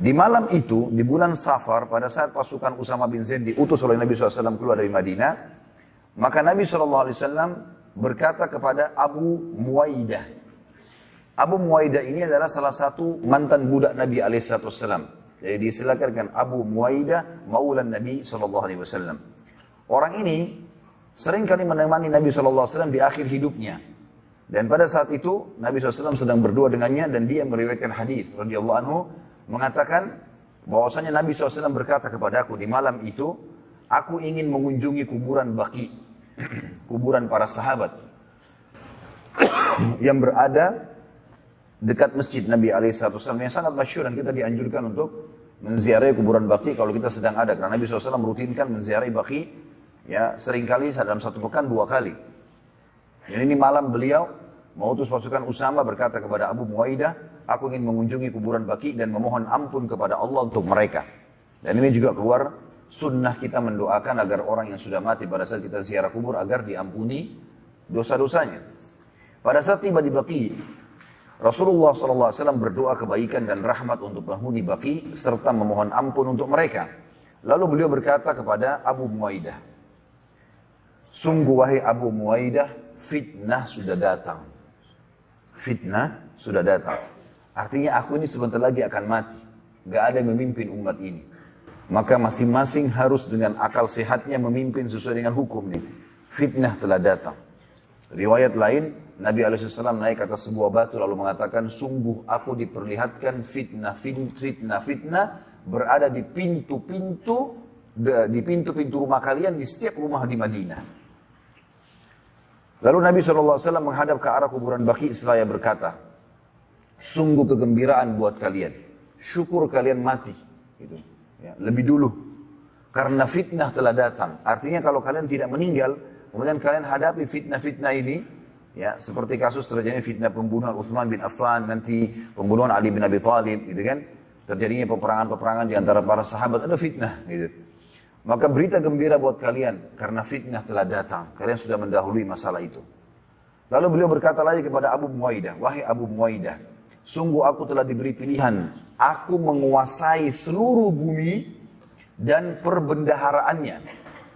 Di malam itu, di bulan Safar, pada saat pasukan Usama bin Zaid diutus oleh Nabi SAW keluar dari Madinah, maka Nabi SAW berkata kepada Abu Muwaidah. Abu Muwaidah ini adalah salah satu mantan budak Nabi SAW. Jadi disilakan Abu Muwaidah maulan Nabi SAW. Orang ini sering kali menemani Nabi SAW di akhir hidupnya. Dan pada saat itu Nabi SAW sedang berdua dengannya dan dia meriwayatkan hadis radhiyallahu anhu mengatakan bahwasanya Nabi SAW berkata kepadaku di malam itu, aku ingin mengunjungi kuburan Baqi, kuburan para sahabat yang berada dekat masjid Nabi SAW yang sangat masyhur dan kita dianjurkan untuk menziarahi kuburan Baqi kalau kita sedang ada, karena Nabi SAW merutinkan menziarahi Baqi ya seringkali dalam satu pekan 2 kali. Jadi ini malam beliau mengutus pasukan Usama berkata kepada Abu Muwaidah, aku ingin mengunjungi kuburan Baqi dan memohon ampun kepada Allah untuk mereka. Dan ini juga keluar sunnah kita mendoakan agar orang yang sudah mati pada saat kita ziarah kubur agar diampuni dosa-dosanya. Pada saat tiba di Baqi, Rasulullah SAW berdoa kebaikan dan rahmat untuk penghuni Baqi serta memohon ampun untuk mereka. Lalu beliau berkata kepada Abu Muwaidah, sungguh wahai Abu Muwaidah, fitnah sudah datang. Fitnah sudah datang. Artinya aku ini sebentar lagi akan mati. Gak ada yang memimpin umat ini. Maka masing-masing harus dengan akal sehatnya memimpin sesuai dengan hukum ini. Fitnah telah datang. Riwayat lain, Nabi SAW naik atas sebuah batu lalu mengatakan, sungguh aku diperlihatkan fitnah berada di pintu-pintu rumah kalian, di setiap rumah di Madinah. Lalu Nabi SAW menghadap ke arah kuburan Baqi seraya berkata, sungguh kegembiraan buat kalian, syukur kalian mati gitu. Ya, lebih dulu karena fitnah telah datang. Artinya kalau kalian tidak meninggal kemudian kalian hadapi fitnah-fitnah ini, ya seperti kasus terjadinya fitnah pembunuhan Utsman bin Affan, nanti pembunuhan Ali bin Abi Thalib gitu kan, terjadinya peperangan-peperangan di antara para sahabat, ada fitnah gitu. Maka berita gembira buat kalian karena fitnah telah datang, kalian sudah mendahului masalah itu. Lalu beliau berkata lagi kepada Abu Muwaidah, wahai Abu Muwaidah, sungguh aku telah diberi pilihan, aku menguasai seluruh bumi dan perbendaharaannya.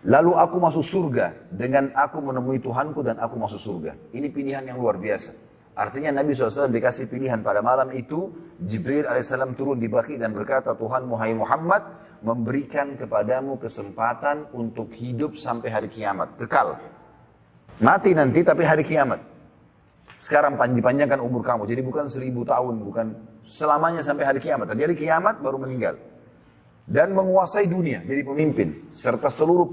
Lalu aku masuk surga dengan aku menemui Tuhanku dan aku masuk surga. Ini pilihan yang luar biasa. Artinya Nabi SAW dikasih pilihan pada malam itu, Jibril AS turun di Baqi dan berkata, Tuhan hai Muhammad memberikan kepadamu kesempatan untuk hidup sampai hari kiamat, kekal. Mati nanti tapi hari kiamat. Sekarang dipanjangkan umur kamu, jadi bukan 1000 tahun, bukan selamanya sampai hari kiamat. Terjadi kiamat baru meninggal. Dan menguasai dunia, jadi pemimpin. Serta seluruh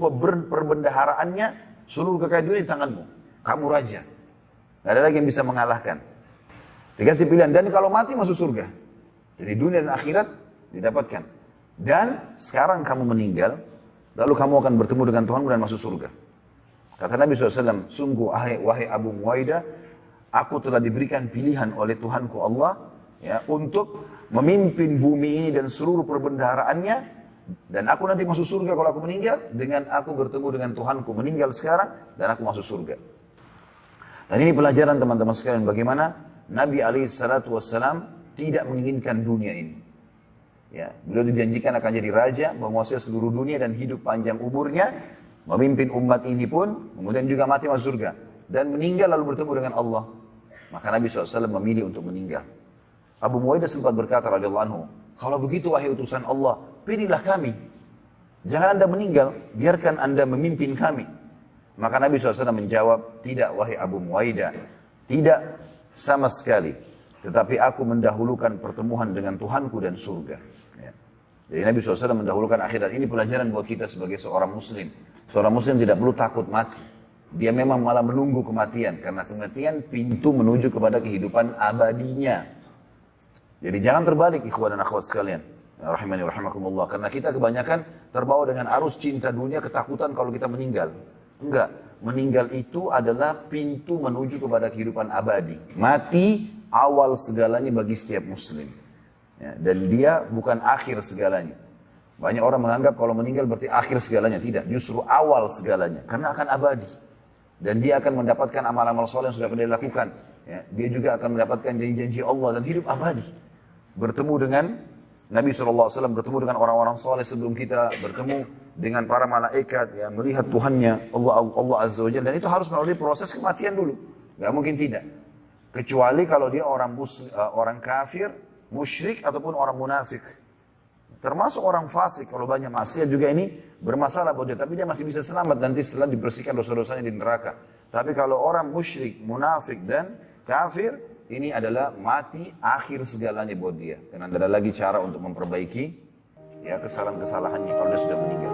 perbendaharaannya, seluruh kekayaan dunia di tanganmu. Kamu raja. Gak ada lagi yang bisa mengalahkan. Dikasih pilihan, dan kalau mati masuk surga. Jadi dunia dan akhirat didapatkan. Dan sekarang kamu meninggal, lalu kamu akan bertemu dengan Tuhanmu dan masuk surga. Kata Nabi SAW, sungguh wahai Abu Muwaidah, aku telah diberikan pilihan oleh Tuhanku Allah ya, untuk memimpin bumi ini dan seluruh perbendaharaannya, dan aku nanti masuk surga kalau aku meninggal, dengan aku bertemu dengan Tuhanku meninggal sekarang, dan aku masuk surga. Dan ini pelajaran teman-teman sekalian, bagaimana Nabi SAW tidak menginginkan dunia ini. Ya, beliau dijanjikan akan jadi raja, menguasai seluruh dunia dan hidup panjang umurnya, memimpin umat ini pun, kemudian juga mati masuk surga. Dan meninggal lalu bertemu dengan Allah. Maka Nabi SAW memilih untuk meninggal. Abu Muwaidah sempat berkata radhiyallahu anhu, kalau begitu wahai utusan Allah, pilihlah kami. Jangan Anda meninggal, biarkan Anda memimpin kami. Maka Nabi SAW menjawab, tidak wahai Abu Muwaidah, tidak sama sekali. Tetapi aku mendahulukan pertemuan dengan Tuhanku dan surga. Ya. Jadi Nabi SAW mendahulukan akhirat. Ini pelajaran buat kita sebagai seorang muslim. Seorang muslim tidak perlu takut mati. Dia memang malah menunggu kematian. Karena kematian pintu menuju kepada kehidupan abadinya. Jadi jangan terbalik ikhwan dan akhwat sekalian. Rahimani rahimakumullah. Karena kita kebanyakan terbawa dengan arus cinta dunia, ketakutan kalau kita meninggal. Enggak. Meninggal itu adalah pintu menuju kepada kehidupan abadi. Mati awal segalanya bagi setiap muslim. Ya, dan dia bukan akhir segalanya. Banyak orang menganggap kalau meninggal berarti akhir segalanya. Tidak, justru awal segalanya. Karena akan abadi. Dan dia akan mendapatkan amal-amal soleh yang sudah pernah dilakukan. Ya, dia juga akan mendapatkan janji-janji Allah dan hidup abadi. Bertemu dengan Nabi SAW bertemu dengan orang-orang soleh sebelum kita, bertemu dengan para malaikat, ya, melihat Tuhannya, Allah Azza wa Jalla. Dan itu harus melalui proses kematian dulu. Gak mungkin tidak. Kecuali kalau dia orang kafir, musyrik, ataupun orang munafik. Termasuk orang fasik, kalau banyak maksiat juga ini bermasalah buat dia. Tapi dia masih bisa selamat nanti setelah dibersihkan dosa-dosanya di neraka. Tapi kalau orang musyrik, munafik, dan kafir, ini adalah mati akhir segalanya buat dia. Dan ada lagi cara untuk memperbaiki ya kesalahan-kesalahannya kalau dia sudah meninggal.